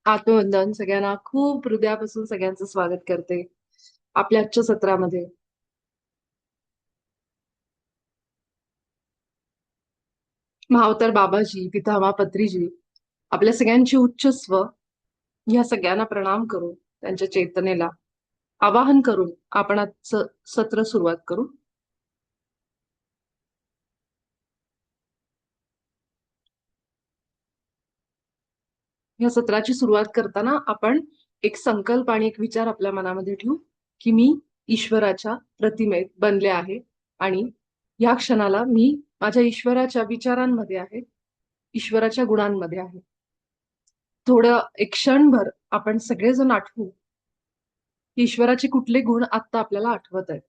आत्मवंदन सगळ्यांना खूप हृदयापासून सगळ्यांचं स्वागत करते आपल्या आजच्या सत्रामध्ये. महावतार बाबाजी, पितामहा पत्रीजी, आपल्या सगळ्यांची उच्च स्व ह्या सगळ्यांना प्रणाम करून त्यांच्या चेतनेला आवाहन करून आपण आजचं सत्र सुरुवात करू. या सत्राची सुरुवात करताना आपण एक संकल्प आणि एक विचार आपल्या मनामध्ये ठेवू की मी ईश्वराच्या प्रतिमेत बनले आहे आणि या क्षणाला मी माझ्या ईश्वराच्या विचारांमध्ये आहे, ईश्वराच्या गुणांमध्ये आहे. थोडं एक क्षणभर आपण सगळेजण आठवू की ईश्वराचे कुठले गुण आत्ता आपल्याला आठवत आहेत.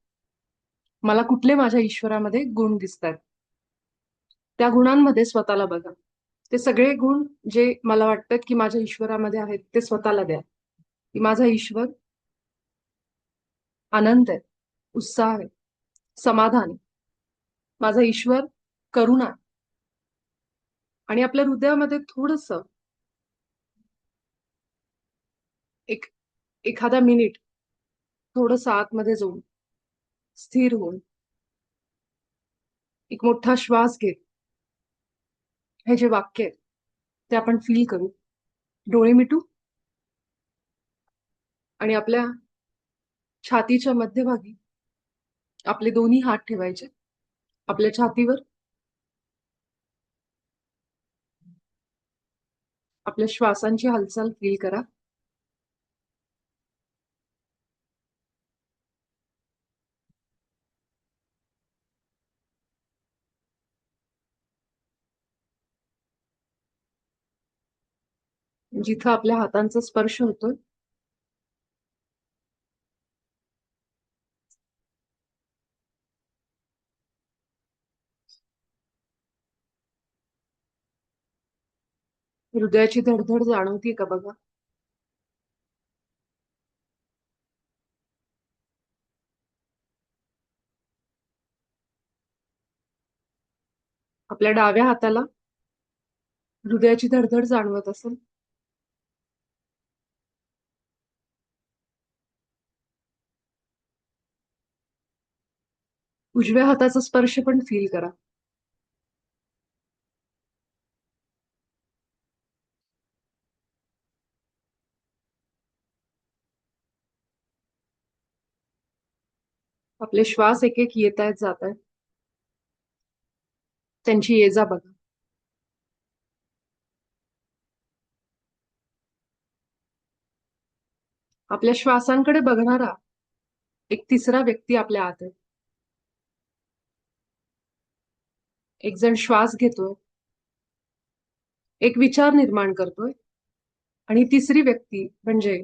मला कुठले माझ्या ईश्वरामध्ये गुण दिसत आहेत. त्या गुणांमध्ये स्वतःला बघा. ते सगळे गुण जे मला वाटतात की माझ्या ईश्वरामध्ये आहेत ते स्वतःला द्या. की माझा ईश्वर आनंद आहे, उत्साह आहे, समाधान आहे. माझा ईश्वर करुणा आहे. आणि आपल्या हृदयामध्ये थोडस एक एखादा मिनिट थोडस आतमध्ये जाऊन स्थिर होऊन एक मोठा श्वास घेत हे जे वाक्य आहे ते आपण फील करू. डोळे मिटू आणि आपल्या छातीच्या मध्यभागी आपले दोन्ही हात ठेवायचे आपल्या छातीवर. आपल्या श्वासांची हालचाल फील करा. जिथं आपल्या हातांचा स्पर्श होतोय हृदयाची धडधड जाणवतीये का बघा. आपल्या डाव्या हाताला हृदयाची धडधड जाणवत असेल. उजव्या हाताचा स्पर्श पण फील करा. आपले श्वास एक एक येत आहेत जात आहेत त्यांची ये जा बघा. आपल्या श्वासांकडे बघणारा एक तिसरा व्यक्ती आपल्या आत आहे. एक जण श्वास घेतोय, एक विचार निर्माण करतोय आणि तिसरी व्यक्ती म्हणजे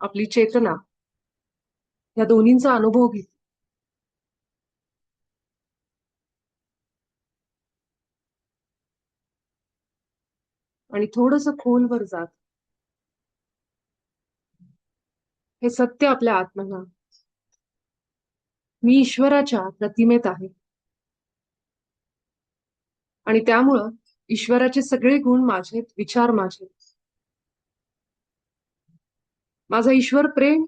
आपली चेतना या दोन्हींचा अनुभव घेतो. आणि थोडस खोलवर जात हे सत्य आपल्या आत म्हणा. मी ईश्वराच्या प्रतिमेत आहे आणि त्यामुळं ईश्वराचे सगळे गुण माझेत, विचार माझे. माझा ईश्वर प्रेम,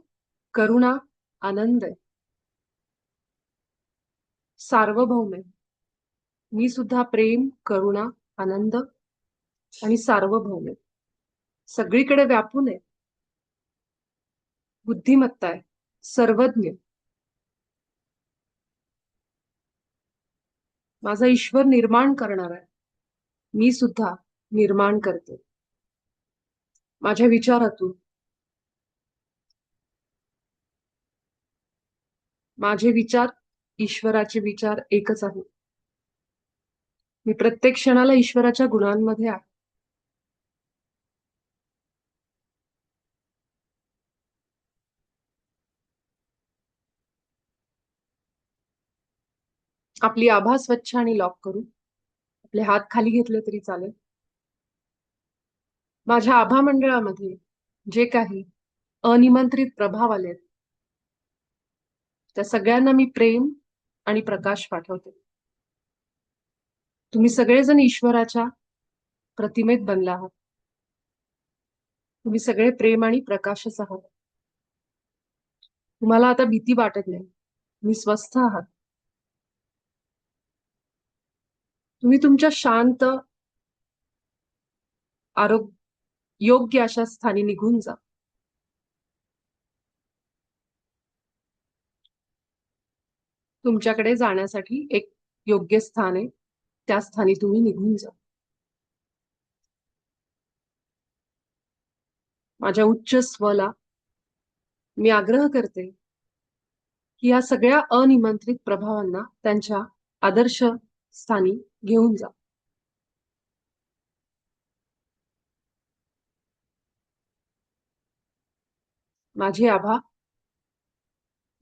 करुणा, आनंद आहे, सार्वभौम आहे. मी सुद्धा प्रेम, करुणा, आनंद आणि सार्वभौम आहे. सगळीकडे व्यापून आहे, बुद्धिमत्ता आहे, सर्वज्ञ. माझा ईश्वर निर्माण करणार आहे. मी सुद्धा निर्माण करते माझ्या विचारातून. माझे विचार ईश्वराचे विचार एकच आहे. मी प्रत्येक क्षणाला ईश्वराच्या गुणांमध्ये आहे. आपली आभा स्वच्छ आणि लॉक करू. आपले हात खाली घेतले तरी चालेल. माझ्या आभा मंडळामध्ये जे काही अनिमंत्रित प्रभाव आलेत त्या सगळ्यांना मी प्रेम आणि प्रकाश पाठवते. तुम्ही सगळेजण ईश्वराच्या प्रतिमेत बनला आहात. तुम्ही सगळे प्रेम आणि प्रकाशच आहात. तुम्हाला आता भीती वाटत नाही. तुम्ही स्वस्थ आहात. तुम्ही तुमच्या शांत आरोग्य योग्य अशा स्थानी निघून जा. तुमच्याकडे जाण्यासाठी एक योग्य स्थान आहे. त्या स्थानी तुम्ही निघून जा. माझ्या उच्च स्वला मी आग्रह करते की या सगळ्या अनिमंत्रित प्रभावांना त्यांच्या आदर्श स्थानी घेऊन जा. माझे आभा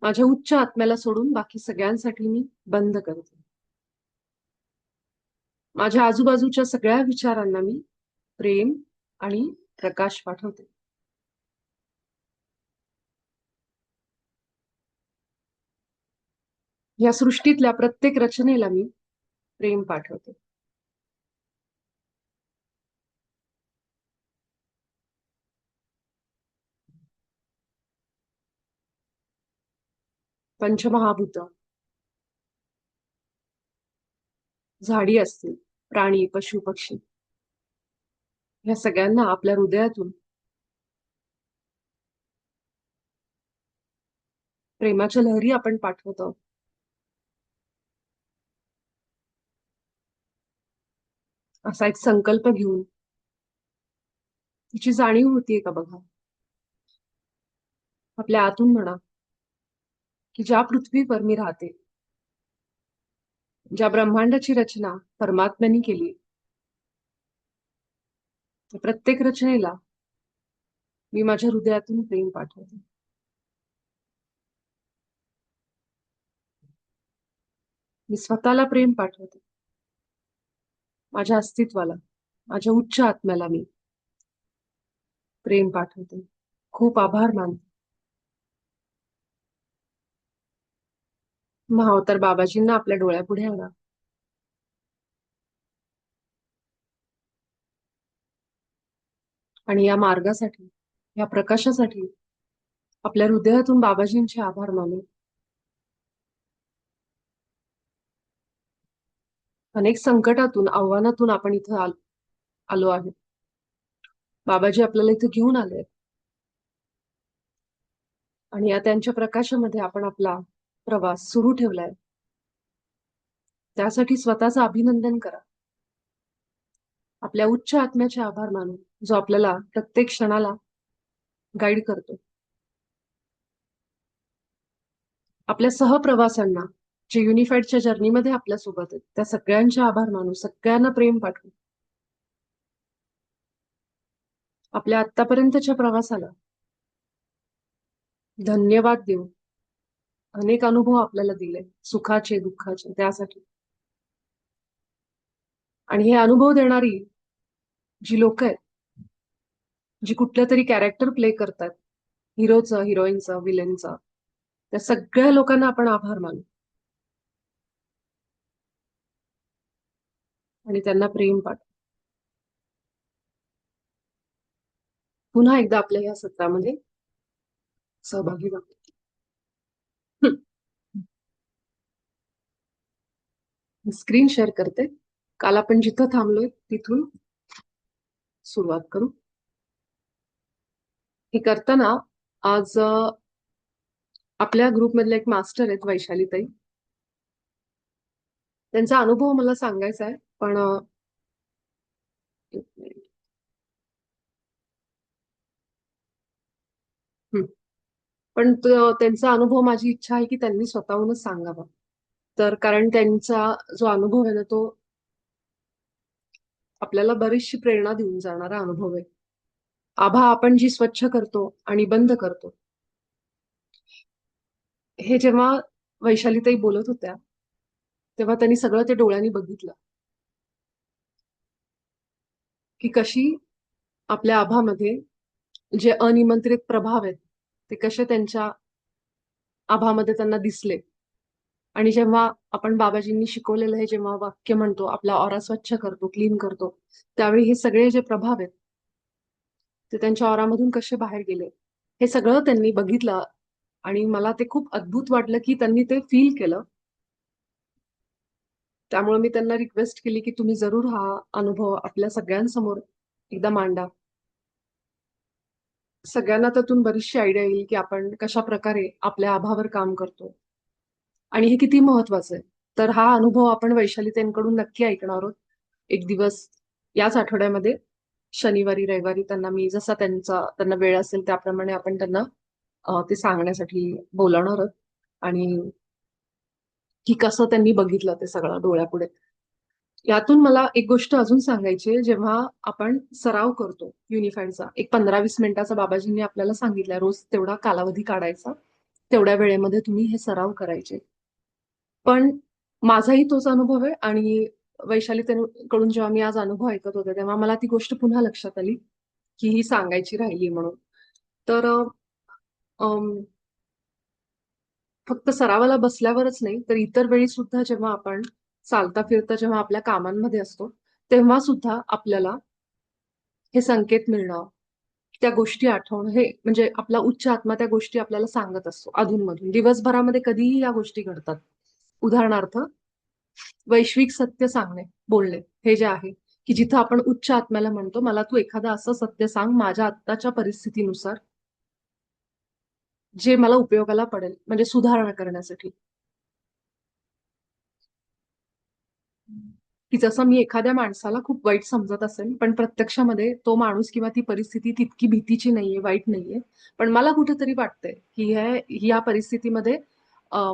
माझ्या उच्च आत्म्याला सोडून बाकी सगळ्यांसाठी मी बंद करते. माझ्या आजूबाजूच्या सगळ्या विचारांना मी प्रेम आणि प्रकाश पाठवते. या सृष्टीतल्या प्रत्येक रचनेला मी प्रेम पाठवते. पंचमहाभूत, झाडी असतील, प्राणी, पशु, पक्षी, या सगळ्यांना आपल्या हृदयातून प्रेमाच्या लहरी आपण पाठवतो. असा एक संकल्प घेऊन तिची जाणीव होतीये का बघा. आपल्या आतून म्हणा की ज्या पृथ्वीवर मी राहते, ज्या ब्रह्मांडाची रचना परमात्म्याने केली, त्या प्रत्येक रचनेला मी माझ्या हृदयातून प्रेम पाठवते. मी स्वतःला प्रेम पाठवते. माझ्या अस्तित्वाला, माझ्या उच्च आत्म्याला मी प्रेम पाठवते. खूप आभार मानते. महावतार बाबाजींना आपल्या डोळ्यापुढे आणा. आणि या मार्गासाठी, या प्रकाशासाठी आपल्या हृदयातून बाबाजींचे आभार मानू. अनेक संकटातून, आव्हानातून आपण इथं आलो आहे. बाबाजी आपल्याला इथे घेऊन आले आणि या त्यांच्या प्रकाशामध्ये आपण आपला प्रवास सुरू ठेवलाय. त्यासाठी स्वतःचं अभिनंदन करा. आपल्या उच्च आत्म्याचे आभार मानू, जो आपल्याला प्रत्येक क्षणाला गाईड करतो. आपल्या सहप्रवासांना, जे युनिफाईडच्या जर्नीमध्ये आपल्या सोबत आहेत, त्या सगळ्यांचे आभार मानू, सगळ्यांना प्रेम पाठवू. आपल्या आतापर्यंतच्या प्रवासाला धन्यवाद देऊ. अनेक अनुभव आपल्याला दिले, सुखाचे, दुःखाचे, त्यासाठी. आणि हे अनुभव देणारी जी लोक आहेत, जी कुठलं तरी कॅरेक्टर प्ले करतात, हिरोचं, हिरोईनचं, विलेनचं, त्या सगळ्या लोकांना आपण आभार मानू आणि त्यांना प्रेम पाठवू. पुन्हा एकदा आपल्या या सत्रामध्ये सहभागी व्हा. स्क्रीन शेअर करते. काल आपण जिथं थांबलोय तिथून सुरुवात करू. हे करताना आज आपल्या ग्रुपमधले एक मास्टर आहेत, वैशाली ताई. त्यांचा अनुभव मला सांगायचा आहे, पण एक मिनिट. पण त्यांचा अनुभव, माझी इच्छा आहे की त्यांनी स्वतःहूनच सांगावा. तर कारण त्यांचा जो अनुभव आहे ना, तो आपल्याला बरीचशी प्रेरणा देऊन जाणारा अनुभव आहे. आभा आपण जी स्वच्छ करतो आणि बंद करतो, हे जेव्हा वैशालीताई बोलत होत्या तेव्हा त्यांनी सगळं ते डोळ्यांनी बघितलं की कशी आपल्या आभामध्ये जे अनिमंत्रित प्रभाव आहेत ते कसे त्यांच्या आभामध्ये त्यांना दिसले. आणि जेव्हा आपण बाबाजींनी शिकवलेलं हे जेव्हा वाक्य म्हणतो, आपला ऑरा स्वच्छ करतो, क्लीन करतो, त्यावेळी हे सगळे जे प्रभाव आहेत ते त्यांच्या ऑरामधून कसे बाहेर गेले, हे सगळं त्यांनी बघितलं. आणि मला ते खूप अद्भुत वाटलं की त्यांनी ते फील केलं. त्यामुळे मी त्यांना रिक्वेस्ट केली की तुम्ही जरूर हा अनुभव आपल्या सगळ्यांसमोर एकदा मांडा. सगळ्यांना त्यातून बरीचशी आयडिया येईल की आपण कशा प्रकारे आपल्या आभावर काम करतो आणि हे किती महत्वाचं आहे. तर हा अनुभव आपण वैशालीताईंकडून नक्की ऐकणार आहोत एक दिवस याच आठवड्यामध्ये. शनिवारी रविवारी त्यांना मी जसा त्यांना वेळ असेल त्याप्रमाणे आपण त्यांना ते सांगण्यासाठी बोलावणार आहोत. आणि की कसं त्यांनी बघितलं ते सगळं डोळ्यापुढे. यातून मला एक गोष्ट अजून सांगायची आहे. जेव्हा आपण सराव करतो युनिफाईडचा, एक 15-20 मिनिटाचा बाबाजींनी आपल्याला सांगितलंय रोज तेवढा कालावधी काढायचा, तेवढ्या वेळेमध्ये तुम्ही हे सराव करायचे. पण माझाही तोच अनुभव आहे आणि वैशालीकडून जेव्हा मी आज अनुभव ऐकत होते तेव्हा मला ती गोष्ट पुन्हा लक्षात आली की ही सांगायची राहिली म्हणून. तर अम, फक्त सरावाला बसल्यावरच नाही तर इतर वेळी सुद्धा जेव्हा आपण चालता फिरता जेव्हा आपल्या कामांमध्ये असतो तेव्हा सुद्धा आपल्याला हे संकेत मिळणं, त्या गोष्टी आठवणं, हे म्हणजे आपला उच्च आत्मा त्या गोष्टी आपल्याला सांगत असतो अधूनमधून. दिवसभरामध्ये कधीही या गोष्टी घडतात. उदाहरणार्थ, वैश्विक सत्य सांगणे, बोलणे, हे जे आहे की जिथं आपण उच्च आत्म्याला म्हणतो मला तू एखादं असं सत्य सांग माझ्या आत्ताच्या परिस्थितीनुसार जे मला उपयोगाला पडेल, म्हणजे सुधारणा करण्यासाठी. की जसं मी एखाद्या माणसाला खूप वाईट समजत असेल, पण प्रत्यक्षामध्ये तो माणूस किंवा ती परिस्थिती तितकी भीतीची नाहीये, वाईट नाहीये. पण मला कुठेतरी वाटतंय की ह्या परिस्थितीमध्ये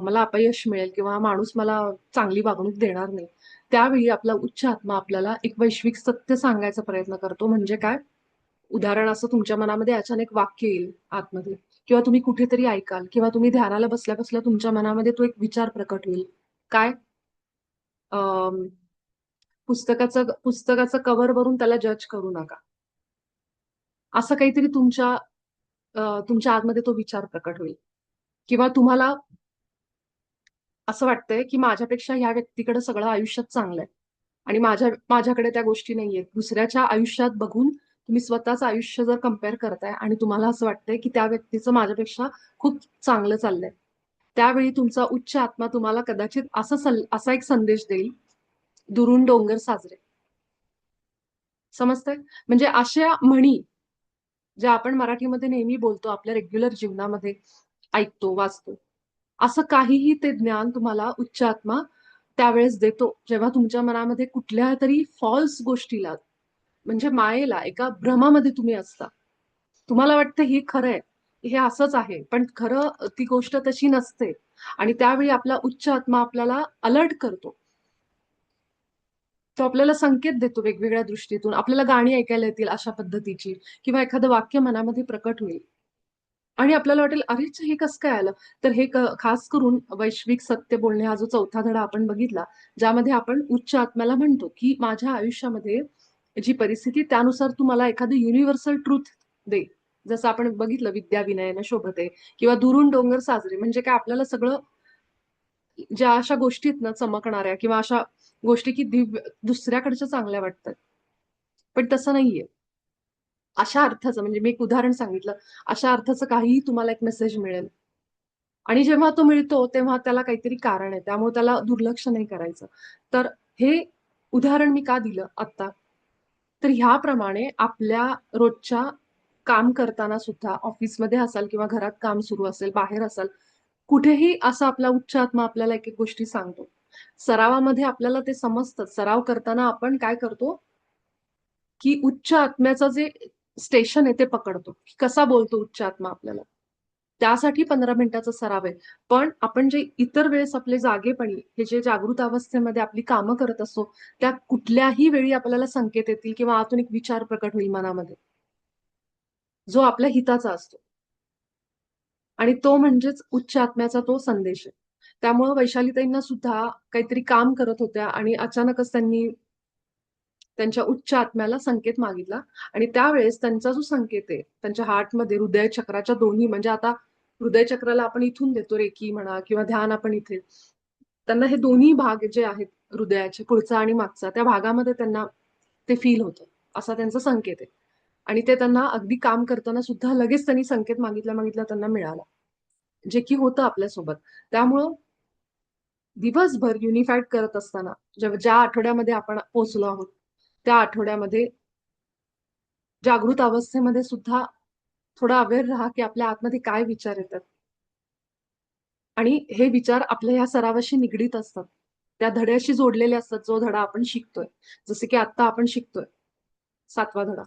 मला अपयश मिळेल किंवा हा माणूस मला चांगली वागणूक देणार नाही. त्यावेळी आपला उच्च आत्मा आपल्याला एक वैश्विक सत्य सांगायचा प्रयत्न करतो. म्हणजे काय? उदाहरण असं तुमच्या मनामध्ये अचानक वाक्य येईल आतमध्ये किंवा तुम्ही कुठेतरी ऐकाल किंवा तुम्ही ध्यानाला बसल्या-बसल्या तुमच्या मनामध्ये तो एक विचार प्रकट होईल. काय? अं, पुस्तकाचं कव्हर वरून त्याला जज करू नका. असं काहीतरी तुमच्या आतमध्ये तो विचार प्रकट होईल. किंवा तुम्हाला असं वाटतंय, की माझ्यापेक्षा ह्या व्यक्तीकडे सगळं आयुष्यात चांगलं आहे आणि माझ्याकडे त्या गोष्टी नाहीयेत. दुसऱ्याच्या आयुष्यात बघून तुम्ही स्वतःचं आयुष्य जर कंपेअर करताय आणि तुम्हाला असं वाटतंय, की त्या व्यक्तीचं माझ्यापेक्षा खूप चांगलं चाललंय. त्यावेळी तुमचा उच्च आत्मा तुम्हाला कदाचित असा एक संदेश देईल, दुरून डोंगर साजरे. समजतंय? म्हणजे अशा म्हणी ज्या आपण मराठीमध्ये नेहमी बोलतो, आपल्या रेग्युलर जीवनामध्ये ऐकतो, वाचतो. असं काहीही ते ज्ञान तुम्हाला उच्च आत्मा त्यावेळेस देतो, जेव्हा तुमच्या मनामध्ये कुठल्यातरी फॉल्स गोष्टीला, म्हणजे मायेला, एका भ्रमामध्ये तुम्ही असता. तुम्हाला वाटतं हे खरं आहे, हे असंच आहे, पण खरं ती गोष्ट तशी नसते. आणि त्यावेळी आपला उच्च आत्मा आपल्याला अलर्ट करतो. तो आपल्याला संकेत देतो वेगवेगळ्या दृष्टीतून. आपल्याला गाणी ऐकायला येतील अशा पद्धतीची किंवा एखादं वाक्य मनामध्ये प्रकट होईल. आणि आपल्याला वाटेल, "अरेच! हे कसं काय आलं?" तर हे खास करून वैश्विक सत्य बोलणे हा जो 4था धडा आपण बघितला, ज्यामध्ये आपण उच्च आत्म्याला म्हणतो, की माझ्या आयुष्यामध्ये जी परिस्थिती त्यानुसार तू मला एखादं युनिव्हर्सल ट्रुथ दे. जसं आपण बघितलं विद्या विनयने शोभते किंवा दुरून डोंगर साजरे. म्हणजे काय आपल्याला सगळं ज्या अशा गोष्टी आहेत ना चमकणाऱ्या किंवा अशा गोष्टी की दुसऱ्याकडच्या चांगल्या वाटतात. पण तसं नाहीये. अशा अर्थाचं म्हणजे मी एक उदाहरण सांगितलं. अशा अर्थाचं काहीही तुम्हाला एक मेसेज मिळेल. आणि जेव्हा तो मिळतो, तेव्हा त्याला काहीतरी कारण आहे. त्यामुळे त्याला दुर्लक्ष नाही करायचं. तर हे उदाहरण मी का दिलं आत्ता? तर ह्याप्रमाणे आपल्या रोजच्या काम करताना सुद्धा ऑफिसमध्ये असाल किंवा घरात काम सुरू असेल, बाहेर असाल, कुठेही असा आपला उच्च आत्मा आपल्याला एक-एक गोष्टी सांगतो. सरावामध्ये आपल्याला ते समजतं. सराव करताना आपण काय करतो, की उच्च आत्म्याचं जे स्टेशन आहे ते पकडतो. कसा बोलतो उच्च आत्मा आपल्याला. त्यासाठी 15 मिनिटाचा सराव आहे. पण आपण जे इतर वेळेस आपले जागेपणी, हे जे जागृत अवस्थेमध्ये आपली कामं करत असतो, त्या कुठल्याही वेळी आपल्याला संकेत येतील किंवा आतून एक विचार प्रकट होईल मनामध्ये, जो आपल्या हिताचा असतो. आणि तो म्हणजेच उच्च आत्म्याचा तो संदेश आहे. त्यामुळं वैशालीताईंना सुद्धा काहीतरी काम करत होत्या आणि अचानकच त्यांनी त्यांच्या उच्च आत्म्याला संकेत मागितला आणि त्यावेळेस त्यांचा जो संकेत आहे, त्यांच्या हार्टमध्ये हृदय चक्राच्या दोन्ही, म्हणजे आता हृदय चक्राला आपण इथून देतो रेकी म्हणा किंवा ध्यान आपण इथे. त्यांना हे दोन्ही भाग जे आहेत हृदयाचे, पुढचा आणि मागचा, त्या भागामध्ये त्यांना ते फील होतं. असा त्यांचा संकेत आहे. आणि ते त्यांना अगदी काम करताना सुद्धा लगेच त्यांनी संकेत मागितल्या त्यांना मिळाला, जे की होतं आपल्यासोबत. त्यामुळं दिवसभर युनिफाईड करत असताना ज्या आठवड्यामध्ये आपण पोहोचलो आहोत, त्या आठवड्यामध्ये जागृत अवस्थेमध्ये सुद्धा थोडा अवेअर राहा, की आपल्या आतमध्ये काय विचार येतात. आणि हे विचार आपल्या ह्या सरावाशी निगडीत असतात. त्या धड्याशी जोडलेले असतात, जो धडा आपण शिकतोय. जसे की आत्ता आपण शिकतोय 7वा धडा,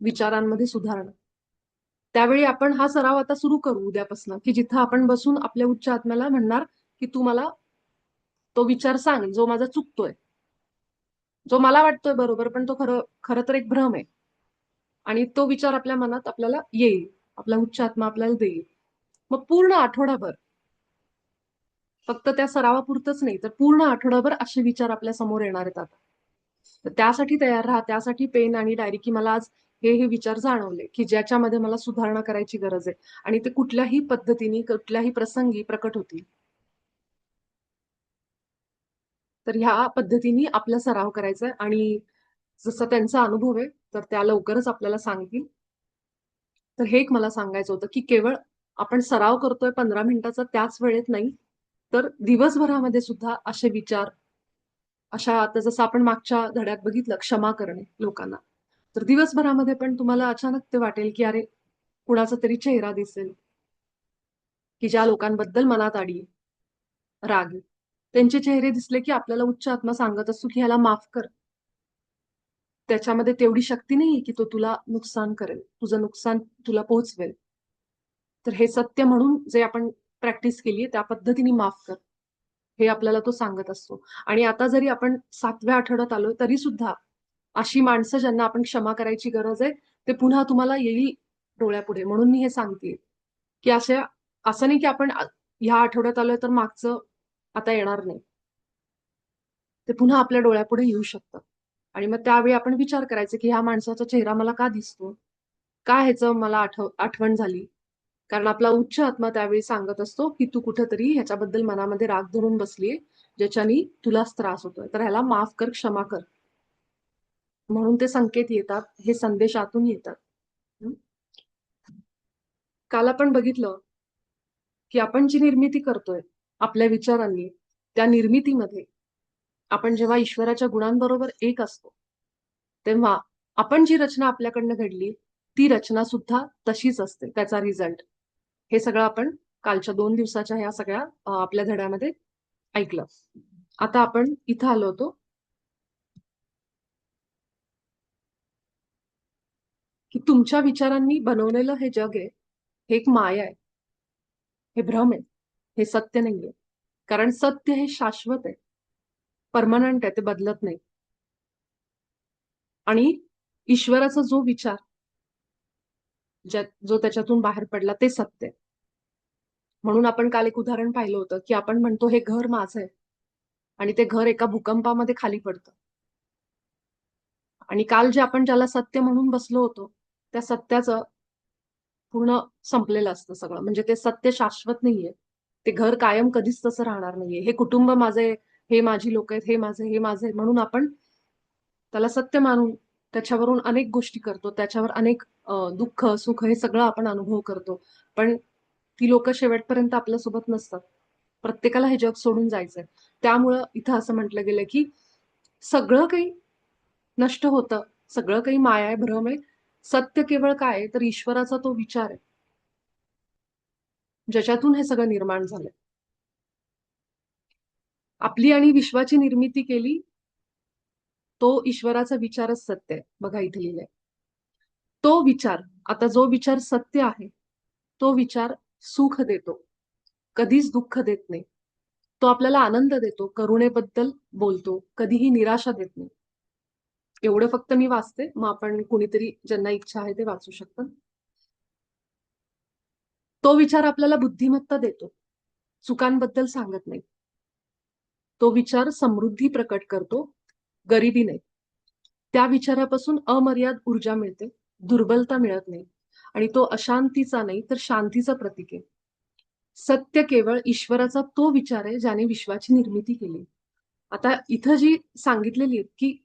विचारांमध्ये सुधारणा. त्यावेळी आपण हा सराव आता सुरू करू उद्यापासून, की जिथं आपण बसून आपल्या उच्च आत्म्याला म्हणणार, की "तू मला तो विचार सांग, जो माझा चुकतोय. जो मला वाटतोय बरोबर, पण तो खरं खरं तर एक भ्रम आहे." आणि तो विचार आपल्या मनात आपल्याला येईल. आपला उच्च आत्मा आपल्याला देईल. मग पूर्ण आठवडाभर फक्त त्या सरावापुरतंच नाही, तर पूर्ण आठवडाभर असे विचार आपल्या समोर येणार आहेत आता. तर त्यासाठी तयार राहा. त्यासाठी पेन आणि डायरी, की मला आज हे विचार जाणवले, की ज्याच्यामध्ये मला सुधारणा करायची गरज आहे. आणि ते कुठल्याही पद्धतीने, कुठल्याही प्रसंगी प्रकट होतील. तर ह्या पद्धतीने आपला सराव करायचा आहे आणि जसा त्यांचा अनुभव आहे, तर त्या लवकरच आपल्याला सांगतील. तर हे एक मला सांगायचं होतं, की केवळ आपण सराव करतोय 15 मिनिटाचा त्याच वेळेत नाही, तर दिवसभरामध्ये सुद्धा असे विचार, अशा आता जसं आपण मागच्या धड्यात बघितलं क्षमा करणे लोकांना. तर दिवसभरामध्ये पण तुम्हाला अचानक ते वाटेल, की अरे कुणाचा तरी चेहरा दिसेल, की ज्या लोकांबद्दल मनात आली राग आहे. त्यांचे चेहरे दिसले, की आपल्याला उच्च आत्मा सांगत असतो, की ह्याला माफ कर. त्याच्यामध्ये तेवढी शक्ती नाहीये, की तो तुला नुकसान करेल. तुझं नुकसान तुला पोहोचवेल. तर हे सत्य म्हणून जे आपण प्रॅक्टिस केलीये त्या पद्धतीने माफ कर. हे आपल्याला तो सांगत असतो. आणि आता जरी आपण 7व्या आठवड्यात आलोय तरी सुद्धा अशी माणसं ज्यांना आपण क्षमा करायची गरज आहे, ते पुन्हा तुम्हाला येईल डोळ्यापुढे. म्हणून मी हे सांगतेय, की असं नाही की आपण ह्या आठवड्यात आलोय तर मागचं आता येणार नाही. ते पुन्हा आपल्या डोळ्यापुढे येऊ शकतं. आणि मग त्यावेळी आपण विचार करायचा, की ह्या माणसाचा चेहरा मला का दिसतो? का ह्याचं मला आठवण झाली? कारण आपला उच्च आत्मा त्यावेळी सांगत असतो, की तू कुठेतरी ह्याच्याबद्दल मनामध्ये राग धरून बसलीये, ज्याच्यानी तुलाच त्रास होतोय. तर ह्याला माफ कर, क्षमा कर. म्हणून ते संकेत येतात, हे संदेश आतून येतात. हं. काल आपण बघितलं, की आपण जी निर्मिती करतोय आपल्या विचारांनी, त्या निर्मितीमध्ये आपण जेव्हा ईश्वराच्या गुणांबरोबर एक असतो, तेव्हा आपण जी रचना आपल्याकडनं घडली, ती रचना सुद्धा तशीच असते, त्याचा रिझल्ट. हे सगळं आपण कालच्या 2 दिवसाच्या ह्या सगळ्या आपल्या धड्यामध्ये ऐकलं. आता आपण इथं आलो होतो, की तुमच्या विचारांनी बनवलेलं हे जग आहे, हे एक माया आहे, हे भ्रम आहे, हे सत्य नाहीये. कारण सत्य हे शाश्वत आहे, पर्मनंट आहे, ते बदलत नाही. आणि ईश्वराचा जो विचार, जो त्याच्यातून बाहेर पडला ते सत्य आहे. म्हणून आपण काल एक उदाहरण पाहिलं होतं, की आपण म्हणतो हे घर माझं आहे आणि ते घर एका भूकंपामध्ये खाली पडतं. आणि काल जे आपण ज्याला सत्य म्हणून बसलो होतो, त्या सत्याचं पूर्ण संपलेलं असतं सगळं. म्हणजे ते सत्य शाश्वत नाहीये. ते घर कायम कधीच तसं राहणार नाहीये. हे कुटुंब माझे, हे माझी लोकं आहेत, हे माझं आहे. म्हणून आपण त्याला सत्य मानून त्याच्यावरून अनेक गोष्टी करतो. त्याच्यावर अनेक दुःख, सुख हे सगळं आपण अनुभव करतो. पण ती लोकं शेवटपर्यंत आपल्यासोबत नसतात. प्रत्येकाला हे जग सोडून जायचंय. त्यामुळं इथं असं म्हटलं गेलं, की सगळं काही नष्ट होतं. सगळं काही माया आहे, भ्रम आहे. सत्य केवळ काय आहे, तर ईश्वराचा तो विचार आहे, ज्याच्यातून हे सगळं निर्माण झालंय. आपली आणि विश्वाची निर्मिती केली, तो ईश्वराचा विचारच सत्य आहे. बघा इथे लिहिलंय. तो विचार, आता जो विचार सत्य आहे, तो विचार सुख देतो. कधीच दुःख देत नाही. तो आपल्याला आनंद देतो, करुणेबद्दल बोलतो, कधीही निराशा देत नाही. एवढं फक्त मी वाचते, मग आपण कुणीतरी ज्यांना इच्छा आहे ते वाचू शकतं. तो विचार आपल्याला बुद्धिमत्ता देतो. चुकांबद्दल सांगत नाही. तो विचार समृद्धी प्रकट करतो, गरिबी नाही. त्या विचारापासून अमर्याद ऊर्जा मिळते, दुर्बलता मिळत नाही. आणि तो अशांतीचा नाही, तर शांतीचा प्रतीक आहे. सत्य केवळ ईश्वराचा तो विचार आहे, ज्याने विश्वाची निर्मिती केली. आता इथं जी सांगितलेली आहेत, की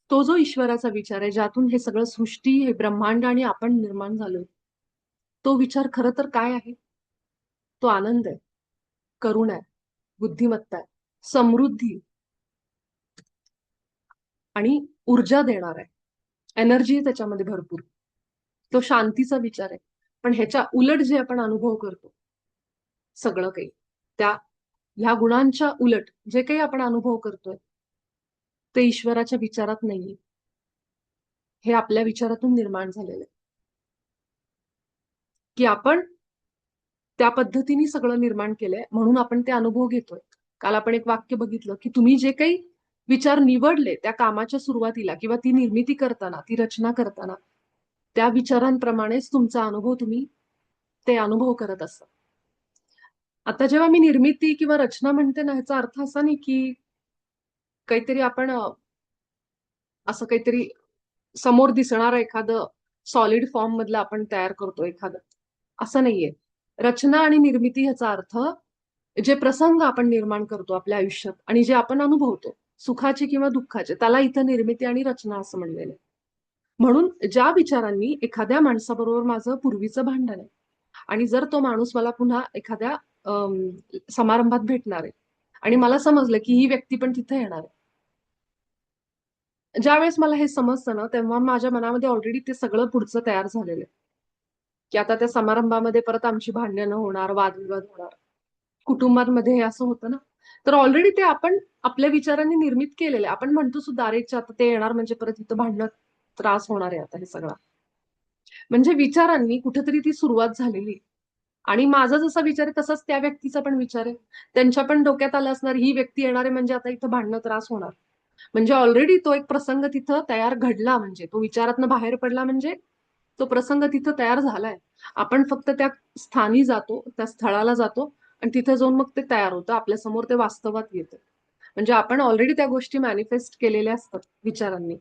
तो जो ईश्वराचा विचार आहे, ज्यातून हे सगळं सृष्टी, हे ब्रह्मांड आणि आपण निर्माण झालोय, तो विचार खरं तर काय आहे? तो आनंद आहे, करुणा आहे, बुद्धिमत्ता आहे, समृद्धी आणि ऊर्जा देणार आहे. एनर्जी आहे त्याच्यामध्ये भरपूर. तो शांतीचा विचार आहे. पण ह्याच्या उलट जे आपण अनुभव करतो, सगळं काही, त्या ह्या गुणांच्या उलट जे काही आपण अनुभव करतोय, ते ईश्वराच्या विचारात नाहीये. हे आपल्या विचारातून निर्माण झालेलं आहे. की आपण त्या पद्धतीने सगळं निर्माण केलंय, म्हणून आपण ते अनुभव घेतोय. काल आपण एक वाक्य बघितलं की तुम्ही जे काही विचार निवडले त्या कामाच्या सुरुवातीला किंवा ती निर्मिती करताना, ती रचना करताना, त्या विचारांप्रमाणेच तुमचा अनुभव तुम्ही ते अनुभव करत असता. आता जेव्हा मी निर्मिती किंवा रचना म्हणते ना, ह्याचा अर्थ असा नाही की काहीतरी आपण असं काहीतरी समोर दिसणारं एखादं सॉलिड फॉर्म मधलं आपण तयार करतो एखादं, असं नाहीये. रचना आणि निर्मिती ह्याचा अर्थ जे प्रसंग आपण निर्माण करतो आपल्या आयुष्यात आणि जे आपण अनुभवतो, सुखाचे किंवा दुःखाचे, त्याला इथं निर्मिती आणि रचना असं म्हणलेलं आहे. म्हणून ज्या विचारांनी एखाद्या माणसाबरोबर माझं पूर्वीचं भांडण आहे आणि जर तो माणूस मला पुन्हा एखाद्या समारंभात भेटणार आहे आणि मला समजलं की ही व्यक्ती पण तिथे येणार आहे, ज्यावेळेस मला हे समजतं ना, तेव्हा माझ्या मनामध्ये ऑलरेडी ते सगळं पुढचं तयार झालेलं आहे. की आता त्या समारंभामध्ये परत आमची भांडणं होणार, वादविवाद होणार. कुटुंबांमध्ये हे असं होतं ना. तर ऑलरेडी ते आपण आपल्या विचारांनी निर्मित केलेलं आहे. आपण म्हणतो सुद्धा, "अरे आता ते येणार म्हणजे परत इथं भांडणं, त्रास होणार आहे आता हे सगळा." म्हणजे विचारांनी कुठेतरी ती सुरुवात झालेली. आणि माझा जसा विचार आहे तसाच त्या व्यक्तीचा पण विचार आहे. त्यांच्या पण डोक्यात आलं असणार, ही व्यक्ती येणार आहे म्हणजे आता इथं भांडणं, त्रास होणार. म्हणजे ऑलरेडी तो एक प्रसंग तिथं तयार घडला, म्हणजे तो विचारातनं बाहेर पडला म्हणजे तो प्रसंग तिथं तयार झालाय. आपण फक्त त्या स्थानी जातो, त्या स्थळाला जातो आणि तिथे जाऊन मग ते तयार होतं. आपल्या समोर ते वास्तवात येतं. म्हणजे आपण ऑलरेडी त्या गोष्टी मॅनिफेस्ट केलेल्या असतात विचारांनी.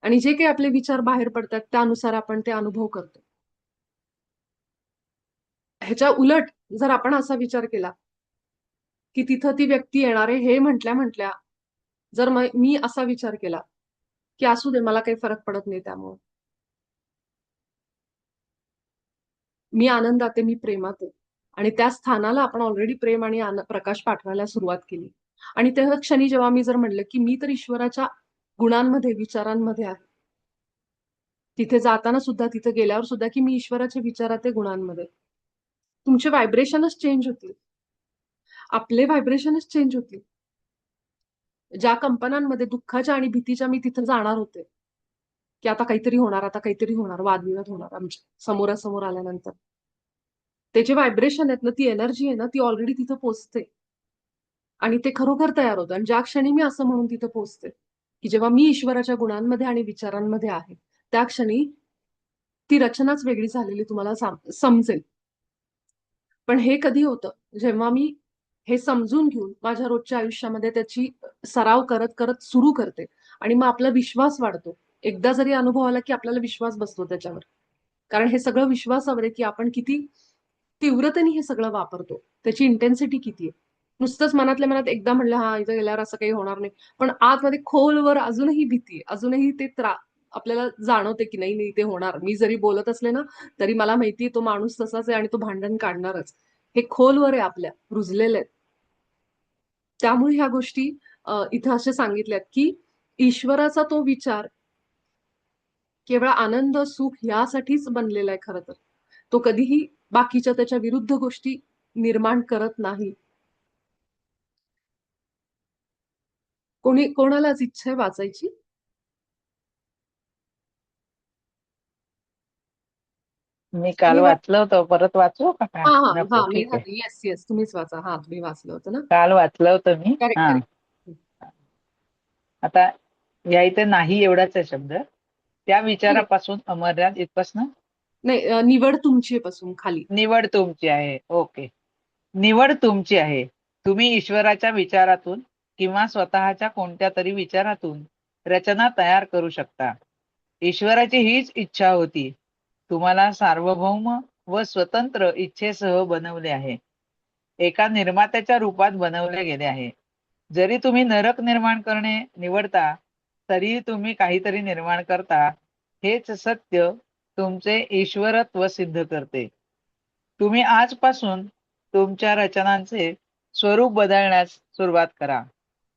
आणि जे काही आपले विचार बाहेर पडतात त्यानुसार आपण ते अनुभव करतो. ह्याच्या उलट जर आपण असा विचार केला की तिथं ती व्यक्ती येणार आहे हे म्हटल्या म्हटल्या, जर मी असा विचार केला की असू दे, मला काही फरक पडत नाही त्यामुळे, मी आनंदात आहे, मी प्रेमात आहे, आणि त्या स्थानाला आपण ऑलरेडी प्रेम आणि प्रकाश पाठवायला सुरुवात केली. आणि त्या क्षणी जेव्हा मी जर म्हणलं की मी तर ईश्वराच्या गुणांमध्ये, विचारांमध्ये आहे, तिथे जाताना सुद्धा, तिथे गेल्यावर सुद्धा की मी ईश्वराच्या विचारात आहे, गुणांमध्ये, तुमचे व्हायब्रेशनच चेंज होतील. आपले व्हायब्रेशनच चेंज होतील. ज्या कंपन्यांमध्ये दुःखाच्या आणि भीतीच्या मी तिथे जाणार होते की आता काहीतरी होणार, आता काहीतरी होणार, वादविवाद होणार आमच्या समोरासमोर आल्यानंतर, त्याचे व्हायब्रेशन आहेत ना, ती एनर्जी आहे ना, ती ऑलरेडी तिथं पोहोचते आणि ते खरोखर तयार होतं. आणि ज्या क्षणी मी असं म्हणून तिथं पोहोचते की जेव्हा मी ईश्वराच्या गुणांमध्ये आणि विचारांमध्ये आहे, त्या क्षणी ती रचनाच वेगळी झालेली तुम्हाला समजेल. पण हे कधी होतं, जेव्हा मी हे समजून घेऊन माझ्या रोजच्या आयुष्यामध्ये त्याची सराव करत करत सुरू करते आणि मग आपला विश्वास वाढतो. एकदा जरी अनुभव आला की आपल्याला विश्वास बसतो त्याच्यावर. कारण हे सगळं विश्वासावर आहे की आपण किती तीव्रतेने हे सगळं वापरतो, त्याची इंटेन्सिटी किती आहे. नुसतंच मनातल्या मनात एकदा म्हणलं हा इथं गेल्यावर असं काही होणार नाही, पण आतमध्ये खोलवर अजूनही भीती आहे, अजूनही ते आपल्याला जाणवते की नाही नाही ते होणार. मी जरी बोलत असले ना, तरी मला माहितीये तो माणूस तसाच आहे आणि तो भांडण काढणारच. हे खोलवर आहे, आपल्या रुजलेले आहेत. त्यामुळे ह्या गोष्टी इथं अशा सांगितल्यात की ईश्वराचा तो विचार केवळ आनंद, सुख यासाठीच बनलेला आहे खरं तर. तो कधीही बाकीच्या त्याच्या विरुद्ध गोष्टी निर्माण करत नाही. कोणालाच इच्छा आहे वाचायची? मी काल तुम्ही वाचलं होतं, परत वाचू का काय? हा हा नको, हा, मी ठीक आहे. येस येस, तुम्हीच वाचा. हा, तुम्ही वाचलं होतं ना. काल वाचलं होतं मी. करेक्ट हा, करेक्ट. आता या इथे नाही एवढाच आहे शब्द. त्या नाही विचारापासून अमर्याद इथपासून नाही, निवड तुमची पासून खाली. निवड तुमची आहे. ओके, निवड तुमची आहे. तुम्ही ईश्वराच्या विचारातून किंवा स्वतःच्या कोणत्या तरी विचारातून रचना तयार करू शकता. ईश्वराची हीच इच्छा होती. तुम्हाला सार्वभौम व स्वतंत्र इच्छेसह बनवले आहे. एका निर्मात्याच्या रूपात बनवले गेले आहे. जरी तुम्ही नरक निर्माण करणे निवडता, तरीही तुम्ही काहीतरी निर्माण करता, हेच सत्य तुमचे ईश्वरत्व सिद्ध करते. तुम्ही आजपासून तुमच्या रचनांचे स्वरूप बदलण्यास सुरुवात करा.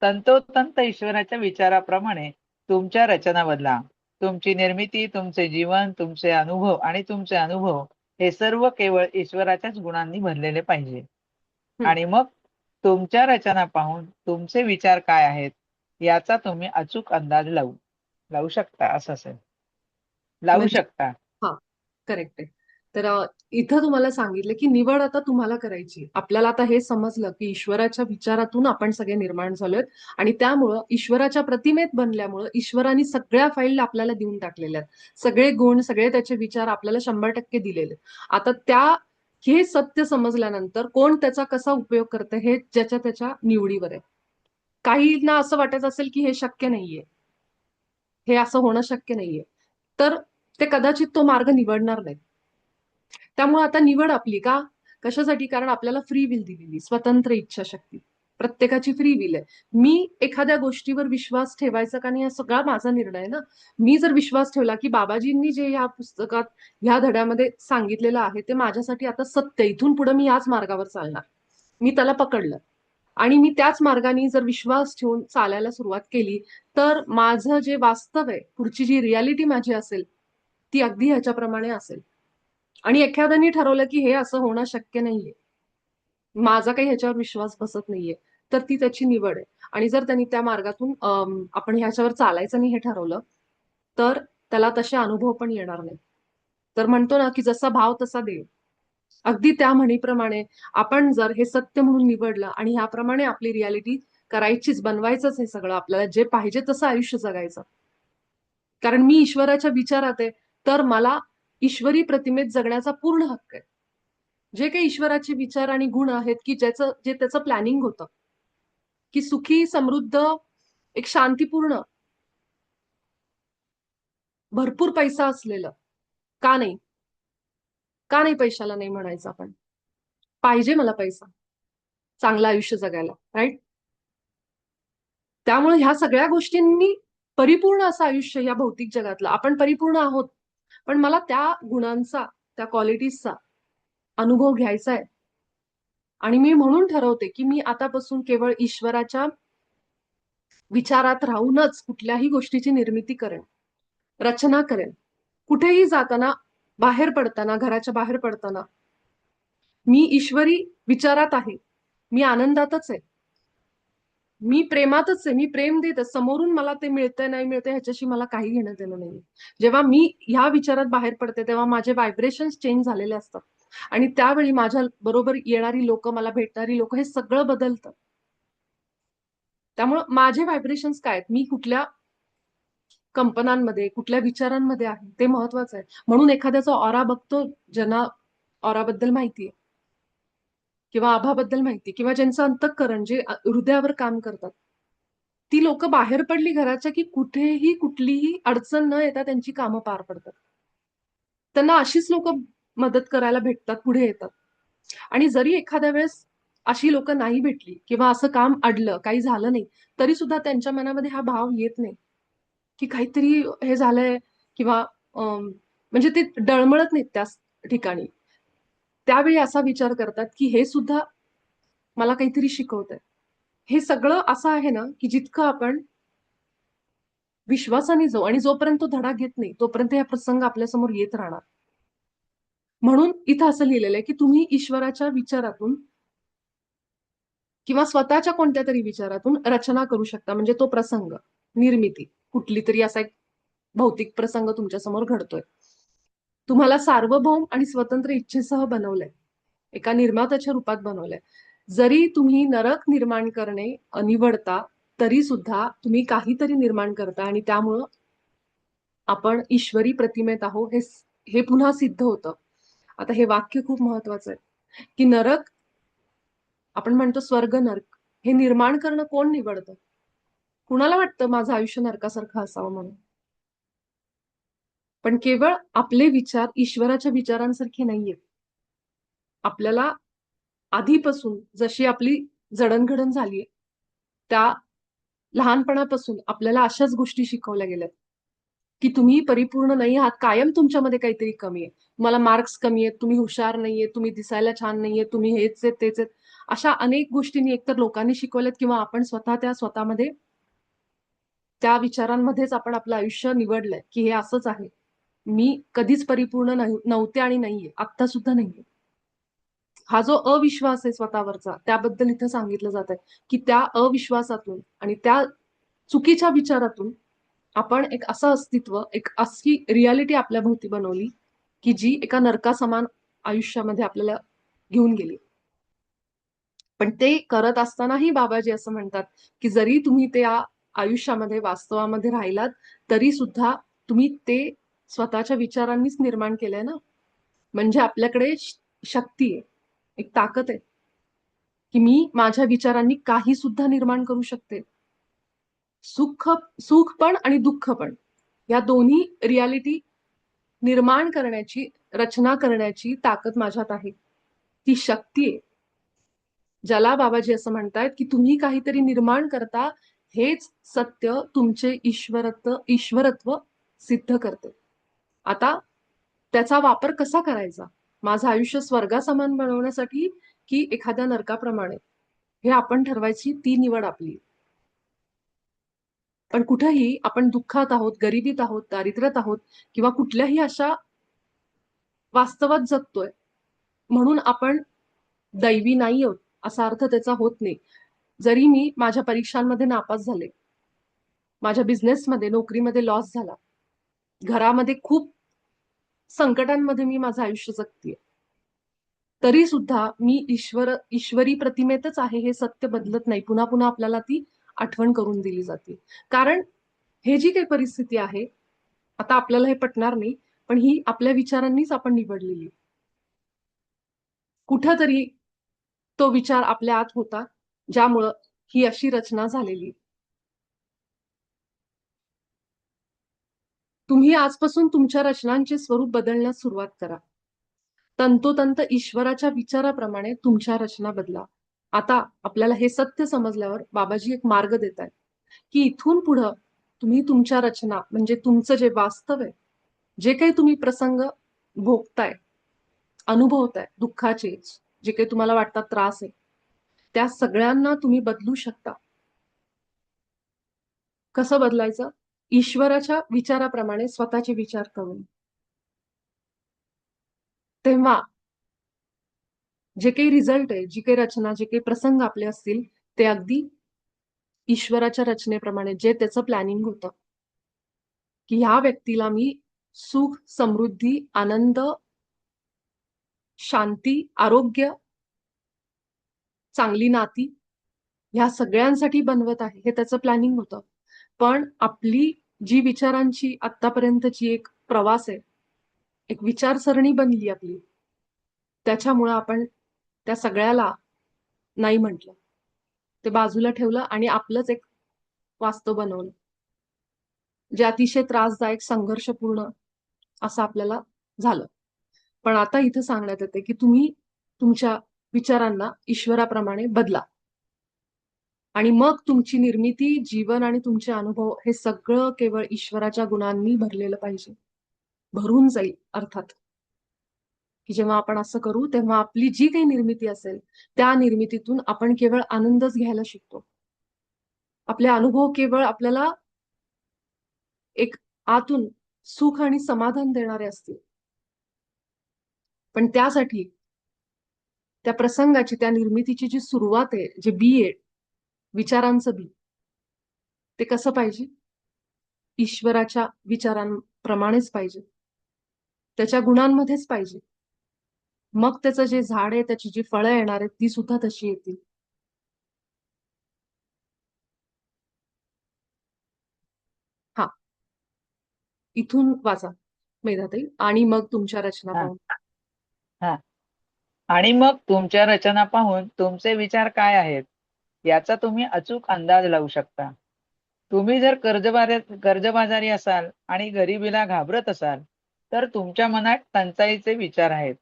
तंतोतंत ईश्वराच्या विचाराप्रमाणे तुमच्या रचना बदला. तुमची निर्मिती, तुमचे जीवन, तुमचे अनुभव हे सर्व केवळ ईश्वराच्याच गुणांनी भरलेले पाहिजे. हम्म. आणि मग तुमच्या रचना पाहून तुमचे विचार काय आहेत याचा तुम्ही अचूक अंदाज लावू शकता. असं असेल, लावू म्हणजे शकता. हा, करेक्ट आहे. तर इथं तुम्हाला सांगितलं की निवड आता तुम्हाला करायची. आपल्याला आता हे समजलं की ईश्वराच्या विचारातून आपण सगळे निर्माण झालोय आणि त्यामुळं ईश्वराच्या प्रतिमेत बनल्यामुळं ईश्वराने सगळ्या फाईल आपल्याला देऊन टाकलेल्या आहेत. सगळे गुण, सगळे त्याचे विचार आपल्याला 100% दिलेले. आता हे सत्य समजल्यानंतर कोण त्याचा कसा उपयोग करतं हे ज्याच्या त्याच्या निवडीवर आहे. काहींना असं वाटत असेल की हे शक्य नाहीये, हे असं होणं शक्य नाहीये, तर ते कदाचित तो मार्ग निवडणार नाही. त्यामुळे आता निवड आपली का कशासाठी? कारण आपल्याला फ्री विल दिलेली, स्वतंत्र इच्छाशक्ती. प्रत्येकाची फ्री विल आहे. मी एखाद्या गोष्टीवर विश्वास ठेवायचा का नाही हा सगळा माझा निर्णय आहे ना. मी जर विश्वास ठेवला की बाबाजींनी जे ह्या पुस्तकात, ह्या धड्यामध्ये सांगितलेलं आहे ते माझ्यासाठी आता सत्य, इथून पुढे मी याच मार्गावर चालणार, मी त्याला पकडलं आणि मी त्याच मार्गाने जर विश्वास ठेवून चालायला सुरुवात केली, तर माझं जे वास्तव आहे, पुढची जी रियालिटी माझी असेल ती अगदी ह्याच्याप्रमाणे असेल. आणि एखाद्याने ठरवलं की हे असं होणं शक्य नाहीये, माझा काही ह्याच्यावर विश्वास बसत नाहीये, तर ती त्याची निवड आहे. आणि जर त्यांनी त्या मार्गातून आपण ह्याच्यावर चालायचं नाही हे ठरवलं, तर त्याला तसे अनुभव पण येणार नाही. तर म्हणतो ना की जसा भाव तसा देव. अगदी त्या म्हणीप्रमाणे आपण जर हे सत्य म्हणून निवडलं आणि ह्याप्रमाणे आपली रियालिटी करायचीच, बनवायचंच हे सगळं, आपल्याला जे पाहिजे तसं आयुष्य जगायचं. कारण मी ईश्वराच्या विचारात आहे, तर मला ईश्वरी प्रतिमेत जगण्याचा पूर्ण हक्क आहे. जे काही ईश्वराचे विचार आणि गुण आहेत की जे त्याचं प्लॅनिंग होतं की सुखी, समृद्ध, एक शांतीपूर्ण, भरपूर पैसा असलेलं, का नाही? का नाही पैशाला नाही म्हणायचं आपण? पाहिजे मला पैसा चांगलं आयुष्य जगायला, राईट? त्यामुळे ह्या सगळ्या गोष्टींनी परिपूर्ण असं आयुष्य या भौतिक जगातलं आपण परिपूर्ण आहोत, पण मला त्या गुणांचा, त्या क्वालिटीजचा अनुभव घ्यायचा आहे. आणि मी म्हणून ठरवते की मी आतापासून केवळ ईश्वराच्या विचारात राहूनच कुठल्याही गोष्टीची निर्मिती करेन, रचना करेन. कुठेही जाताना, बाहेर पडताना, घराच्या बाहेर पडताना मी ईश्वरी विचारात आहे, मी आनंदातच आहे, मी प्रेमातच आहे, मी प्रेम देते. समोरून मला ते मिळतंय नाही मिळतंय ह्याच्याशी मला काही घेणं देणं नाही. जेव्हा मी ह्या विचारात बाहेर पडते तेव्हा माझे व्हायब्रेशन्स चेंज झालेले असतात आणि त्यावेळी माझ्या बरोबर येणारी लोक, मला भेटणारी लोक, हे सगळं बदलतं. त्यामुळे माझे व्हायब्रेशन्स काय आहेत, मी कुठल्या कल्पनांमध्ये, कुठल्या विचारांमध्ये आहे ते महत्वाचं आहे. म्हणून एखाद्याचा ऑरा बघतो, ज्यांना ऑराबद्दल माहितीये किंवा आभाबद्दल माहिती, किंवा ज्यांचं अंतःकरण, जे हृदयावर काम करतात, ती लोक बाहेर पडली घराच्या की कुठेही कुठलीही अडचण न येता त्यांची कामं पार पडतात. त्यांना अशीच लोक मदत करायला भेटतात, पुढे येतात. आणि जरी एखाद्या वेळेस अशी लोक नाही भेटली किंवा असं काम अडलं, काही झालं नाही, तरी सुद्धा त्यांच्या मनामध्ये हा भाव येत नाही की काहीतरी हे झालंय किंवा म्हणजे ते डळमळत नाहीत त्या ठिकाणी. त्यावेळी असा विचार करतात की हे सुद्धा मला काहीतरी शिकवतंय. हे सगळं असं आहे ना की जितकं आपण विश्वासाने जाऊ आणि जोपर्यंत तो धडा घेत नाही तोपर्यंत हा प्रसंग आपल्यासमोर येत राहणार. म्हणून इथं असं लिहिलेलं आहे की तुम्ही ईश्वराच्या विचारातून किंवा स्वतःच्या कोणत्या तरी विचारातून रचना करू शकता. म्हणजे तो प्रसंग, निर्मिती, कुठली तरी असा एक भौतिक प्रसंग तुमच्या समोर घडतोय, तुम्हाला सार्वभौम आणि स्वतंत्र इच्छेसह बनवलंय, एका निर्मात्याच्या रूपात बनवलंय. जरी तुम्ही नरक निर्माण करणे निवडता, तरी सुद्धा तुम्ही काहीतरी निर्माण करता आणि त्यामुळं आपण ईश्वरी प्रतिमेत आहोत हे पुन्हा सिद्ध होतं. आता हे वाक्य खूप महत्वाचं आहे की नरक, आपण म्हणतो स्वर्ग नरक, हे निर्माण करणं कोण निवडतं? कुणाला वाटतं माझं आयुष्य नरकासारखं असावं म्हणून? पण केवळ आपले विचार ईश्वराच्या विचारांसारखे नाहीयेत. आपल्याला आधीपासून जशी आपली जडणघडण झालीये, त्या लहानपणापासून आपल्याला अशाच गोष्टी शिकवल्या गेल्यात की तुम्ही परिपूर्ण नाही आहात, कायम तुमच्यामध्ये काहीतरी कमी आहे. तुम्हाला मार्क्स कमी आहेत, तुम्ही हुशार नाहीये, तुम्ही दिसायला छान नाहीये, तुम्ही हेच आहेत तेच आहेत. अशा अनेक गोष्टींनी एकतर लोकांनी शिकवल्यात किंवा आपण स्वतः त्या स्वतःमध्ये त्या विचारांमध्येच आपण आपलं आयुष्य निवडलंय की हे असंच आहे. मी कधीच परिपूर्ण नव्हते आणि नाहीये, आत्ता सुद्धा नाहीये. हा जो अविश्वास आहे स्वतःवरचा, त्याबद्दल इथं सांगितलं जात आहे की त्या अविश्वासातून आणि त्या चुकीच्या विचारातून आपण एक असं अस्तित्व, एक अशी रियालिटी आपल्या भोवती बनवली की जी एका नरकासमान आयुष्यामध्ये आपल्याला घेऊन गेली. पण ते करत असतानाही बाबाजी असं म्हणतात की जरी तुम्ही त्या आयुष्यामध्ये वास्तवामध्ये राहिलात तरी सुद्धा तुम्ही ते स्वतःच्या विचारांनीच निर्माण केलंय ना. म्हणजे आपल्याकडे शक्ती आहे, एक ताकद आहे की मी माझ्या विचारांनी काही सुद्धा निर्माण करू शकते. सुख सुख पण आणि दुःख पण, या दोन्ही रियालिटी निर्माण करण्याची, रचना करण्याची ताकद माझ्यात आहे. ती शक्ती आहे. ज्याला बाबाजी असं म्हणतायत की तुम्ही काहीतरी निर्माण करता, हेच सत्य तुमचे ईश्वरत्व सिद्ध करते. आता त्याचा वापर कसा करायचा, माझं आयुष्य स्वर्गासमान बनवण्यासाठी की एखाद्या नरकाप्रमाणे, हे आपण ठरवायची, ती निवड आपली. पण कुठेही आपण दुःखात आहोत, गरिबीत आहोत, दारिद्र्यात आहोत किंवा कुठल्याही अशा वास्तवात जगतोय म्हणून आपण दैवी नाही आहोत असा अर्थ त्याचा होत नाही. जरी मी माझ्या परीक्षांमध्ये नापास झाले, माझ्या बिझनेसमध्ये, नोकरीमध्ये लॉस झाला, घरामध्ये खूप संकटांमध्ये मी माझं आयुष्य जगतेय, तरी सुद्धा मी ईश्वरी प्रतिमेतच आहे हे सत्य बदलत नाही. पुन्हा पुन्हा आपल्याला ती आठवण करून दिली जाते. कारण हे जी काही परिस्थिती आहे, आता आपल्याला हे पटणार नाही, पण ही आपल्या विचारांनीच आपण निवडलेली. कुठंतरी तो विचार आपल्या आत होता ज्यामुळं ही अशी रचना झालेली. तुम्ही आजपासून तुमच्या रचनांचे स्वरूप बदलण्यास सुरुवात करा. तंतोतंत ईश्वराच्या विचाराप्रमाणे तुमच्या रचना बदला. आता आपल्याला हे सत्य समजल्यावर बाबाजी एक मार्ग देत आहेत की इथून पुढं तुम्ही तुमच्या रचना, म्हणजे तुमचं जे वास्तव आहे, जे काही तुम्ही प्रसंग भोगताय, अनुभवताय, दुःखाचे जे काही तुम्हाला वाटतात त्रास आहे, त्या सगळ्यांना तुम्ही बदलू शकता. कसं बदलायचं? ईश्वराच्या विचाराप्रमाणे स्वतःचे विचार करून. तेव्हा जे काही रिझल्ट आहे, जी काही रचना, जे काही प्रसंग आपले असतील, ते अगदी ईश्वराच्या रचनेप्रमाणे, जे त्याचं प्लॅनिंग होतं की ह्या व्यक्तीला मी सुख, समृद्धी, आनंद, शांती, आरोग्य, चांगली नाती, ह्या सगळ्यांसाठी बनवत आहे, हे त्याचं प्लॅनिंग होतं. पण आपली जी विचारांची आतापर्यंतची एक प्रवास आहे, एक विचारसरणी बनली आपली, त्याच्यामुळं आपण त्या सगळ्याला नाही म्हटलं, ते बाजूला ठेवलं आणि आपलंच एक वास्तव बनवलं, जे अतिशय त्रासदायक, संघर्षपूर्ण असं आपल्याला झालं. पण आता इथं सांगण्यात येते की तुम्ही तुमच्या विचारांना ईश्वराप्रमाणे बदला आणि मग तुमची निर्मिती, जीवन आणि तुमचे अनुभव हे सगळं केवळ ईश्वराच्या गुणांनी भरलेलं पाहिजे. भरून जाईल अर्थात. की जेव्हा आपण असं करू तेव्हा आपली जी काही निर्मिती असेल, त्या निर्मितीतून आपण केवळ आनंदच घ्यायला शिकतो. आपले अनुभव केवळ आपल्याला एक आतून सुख आणि समाधान देणारे असतील. पण त्यासाठी त्या प्रसंगाची, त्या निर्मितीची जी सुरुवात आहे, जे बी आहे, विचारांचं बी, ते कसं पाहिजे? ईश्वराच्या विचारांप्रमाणेच पाहिजे. त्याच्या गुणांमध्येच पाहिजे. मग त्याचं जे झाड आहे, त्याची जी फळं येणार आहेत, ती सुद्धा तशी येतील. हा, इथून वाचा मेधाताई, आणि मग तुमच्या रचना हा पाहून. हा आणि मग तुमच्या रचना पाहून तुमचे विचार काय आहेत याचा तुम्ही अचूक अंदाज लावू शकता. तुम्ही जर कर्जबाजारी असाल आणि गरिबीला घाबरत असाल तर तुमच्या मनात टंचाईचे विचार आहेत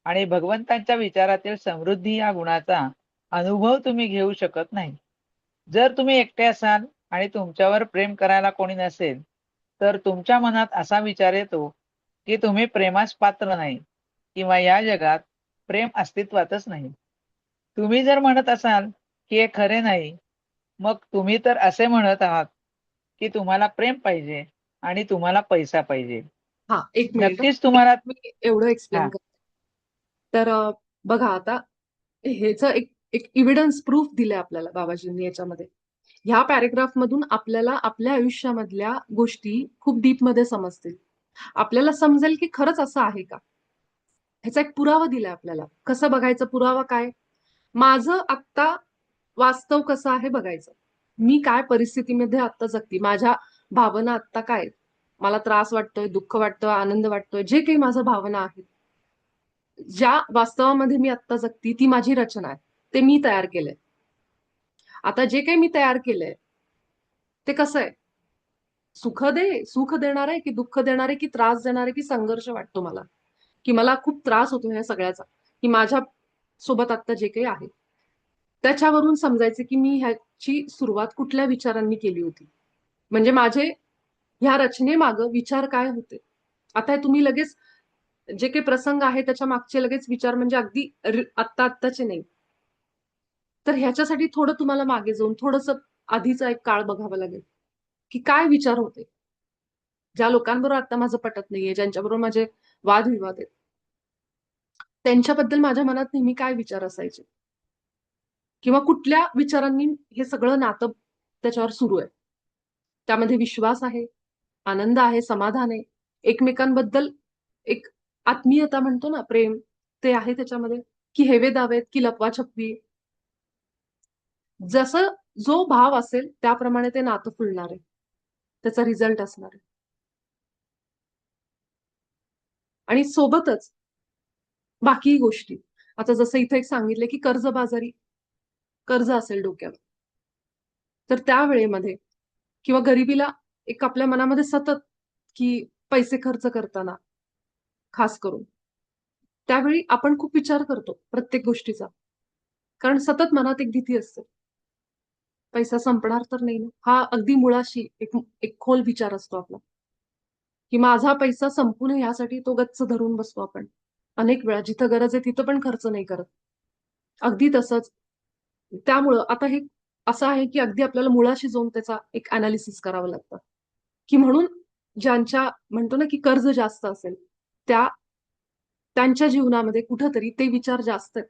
आणि भगवंतांच्या विचारातील समृद्धी या गुणाचा अनुभव तुम्ही घेऊ शकत नाही. जर तुम्ही एकटे असाल आणि तुमच्यावर प्रेम करायला कोणी नसेल, तर तुमच्या मनात असा विचार येतो की तुम्ही प्रेमास पात्र नाही किंवा या जगात प्रेम अस्तित्वातच नाही. तुम्ही जर म्हणत असाल की हे खरे नाही, मग तुम्ही तर असे म्हणत आहात की तुम्हाला प्रेम पाहिजे आणि तुम्हाला पैसा पाहिजे. हा, एक मिनिट. नक्कीच तुम्हाला मी एवढं एक्सप्लेन हा करते. तर बघा आता, ह्याच एक एक इव्हिडन्स प्रूफ दिलंय आपल्याला बाबाजींनी याच्यामध्ये. ह्या पॅरेग्राफ मधून आपल्याला आपल्या आयुष्यामधल्या गोष्टी खूप डीप मध्ये समजतील. आपल्याला समजेल की खरंच असं आहे का. ह्याचा एक पुरावा दिलाय आपल्याला. कसं बघायचं, पुरावा काय? माझं आत्ता वास्तव कसं आहे बघायचं. मी काय परिस्थितीमध्ये आत्ता जगते, माझ्या भावना आत्ता काय आहेत. मला त्रास वाटतोय, दुःख वाटतोय, आनंद वाटतोय, जे काही माझ्या भावना आहेत, ज्या वास्तवामध्ये मी आत्ता जगती, ती माझी रचना आहे. ते मी तयार केलंय. आता जे काही मी तयार केलंय ते कसं आहे, सुख देणार आहे की दुःख देणार आहे की त्रास देणार आहे की संघर्ष वाटतो मला, की मला खूप त्रास होतो ह्या सगळ्याचा, की माझ्या सोबत आता जे काही आहे त्याच्यावरून समजायचं की मी ह्याची सुरुवात कुठल्या विचारांनी केली होती. म्हणजे माझे ह्या रचनेमागं विचार काय होते. आता हे तुम्ही लगेच जे काही प्रसंग आहे त्याच्या मागचे लगेच विचार म्हणजे अगदी आत्ता आत्ताचे नाही. तर ह्याच्यासाठी थोडं तुम्हाला मागे जाऊन थोडस आधीचा एक काळ बघावा लागेल, की काय विचार होते. ज्या लोकांबरोबर आता माझं पटत नाहीये, ज्यांच्याबरोबर माझे वादविवाद आहेत, त्यांच्याबद्दल माझ्या मनात नेहमी काय विचार असायचे, किंवा कुठल्या विचारांनी हे सगळं नातं त्याच्यावर सुरू आहे. त्यामध्ये विश्वास आहे, आनंद आहे, समाधान आहे, एकमेकांबद्दल एक आत्मीयता म्हणतो ना, प्रेम, ते आहे त्याच्यामध्ये, की हेवे दावेत की लपवाछपवी. जसं जो भाव असेल त्याप्रमाणे ते नातं फुलणार आहे, त्याचा रिझल्ट असणार आहे. आणि सोबतच बाकी गोष्टी. आता जसं इथे एक सांगितलं की कर्जबाजारी, कर्ज असेल डोक्यावर, तर त्या वेळेमध्ये किंवा गरिबीला एक आपल्या मनामध्ये सतत, की पैसे खर्च करताना खास करून त्यावेळी आपण खूप विचार करतो प्रत्येक गोष्टीचा. कारण सतत मनात एक भीती असते, पैसा संपणार तर नाही ना. हा अगदी मुळाशी एक एक खोल विचार असतो आपला, की माझा पैसा संपू नये यासाठी तो गच्च धरून बसतो आपण. अनेक वेळा जिथं गरज आहे तिथं पण खर्च नाही करत. अगदी तसंच. त्यामुळं आता हे असं आहे की अगदी आपल्याला मुळाशी जाऊन त्याचा एक अनालिसिस करावं लागतं, की म्हणून ज्यांच्या म्हणतो ना की कर्ज जास्त असेल, त्या त्यांच्या जीवनामध्ये कुठंतरी ते विचार जास्त आहेत,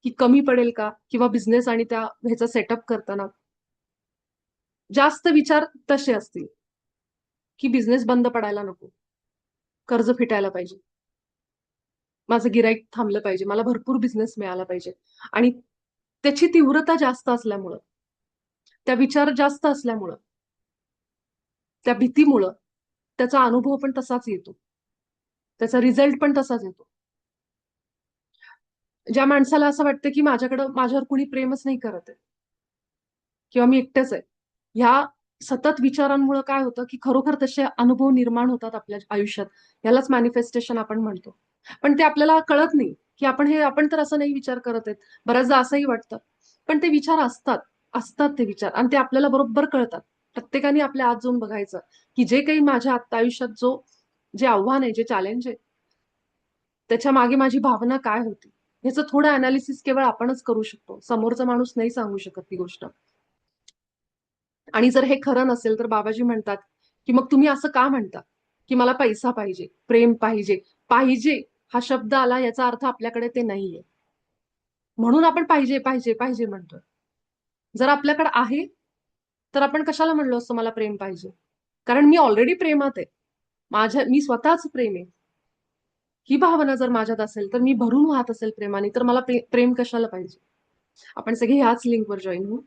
की कमी पडेल का, किंवा बिझनेस आणि त्या ह्याचा सेटअप करताना जास्त विचार तसे असतील, की बिझनेस बंद पडायला नको, कर्ज फिटायला पाहिजे, माझं गिराईक थांबलं पाहिजे, मला भरपूर बिझनेस मिळाला पाहिजे. आणि त्याची तीव्रता जास्त असल्यामुळं, त्या विचार जास्त असल्यामुळं, त्या भीतीमुळं त्याचा अनुभव पण तसाच येतो, त्याचा रिझल्ट पण तसाच येतो. ज्या माणसाला असं वाटतं की माझ्यावर कुणी प्रेमच नाही करत आहे, किंवा मी एकटेच आहे, ह्या सतत विचारांमुळे काय होतं, की खरोखर तसे अनुभव निर्माण होतात आपल्या आयुष्यात. यालाच मॅनिफेस्टेशन आपण म्हणतो. पण ते आपल्याला कळत नाही, की आपण तर असं नाही विचार करत आहेत. बऱ्याचदा असंही वाटतं. पण ते विचार असतात, असतात ते विचार, आणि ते आपल्याला बरोबर कळतात. प्रत्येकाने आपल्या आत जाऊन बघायचं, की जे काही माझ्या आत्ता आयुष्यात जे आव्हान आहे, जे चॅलेंज आहे, त्याच्या मागे माझी भावना काय होती, ह्याचं थोडं अनालिसिस केवळ आपणच करू शकतो. समोरचा माणूस नाही सांगू शकत ती गोष्ट. आणि जर हे खरं नसेल तर बाबाजी म्हणतात, की मग तुम्ही असं का म्हणता, की मला पैसा पाहिजे, प्रेम पाहिजे. पाहिजे हा शब्द आला याचा अर्थ आपल्याकडे ते नाहीये, म्हणून आपण पाहिजे पाहिजे पाहिजे म्हणतोय. जर आपल्याकडे आहे तर आपण कशाला म्हणलो असतं मला प्रेम पाहिजे. कारण मी ऑलरेडी प्रेमात आहे, मी स्वतःच प्रेम आहे. ही भावना जर माझ्यात असेल, तर मी भरून वाहत असेल प्रेमाने, तर मला प्रेम कशाला पाहिजे. आपण सगळे ह्याच लिंकवर जॉईन होऊ.